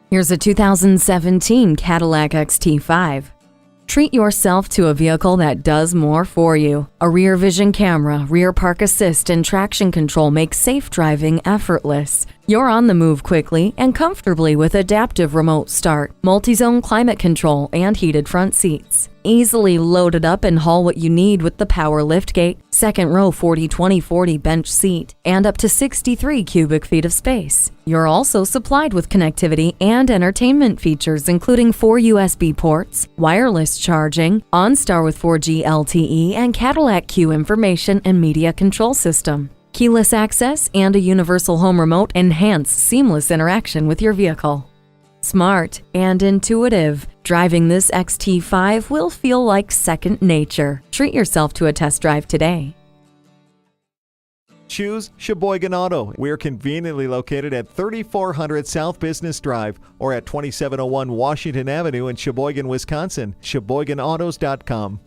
Here's a 2017 Cadillac XT5. Treat yourself to a vehicle that does more for you. A rear vision camera, rear park assist, and traction control make safe driving effortless. You're on the move quickly and comfortably with adaptive remote start, multi-zone climate control, and heated front seats. Easily load it up and haul what you need with the power liftgate, second row 40-20-40 bench seat, and up to 63 cubic feet of space. You're also supplied with connectivity and entertainment features including 4 USB ports, wireless charging, OnStar with 4G LTE, and Cadillac Q information and media control system. Keyless access and a universal home remote enhance seamless interaction with your vehicle. Smart and intuitive, driving this XT5 will feel like second nature. Treat yourself to a test drive today. Choose Sheboygan Auto. We're conveniently located at 3400 South Business Drive or at 2701 Washington Avenue in Sheboygan, Wisconsin. SheboyganAutos.com.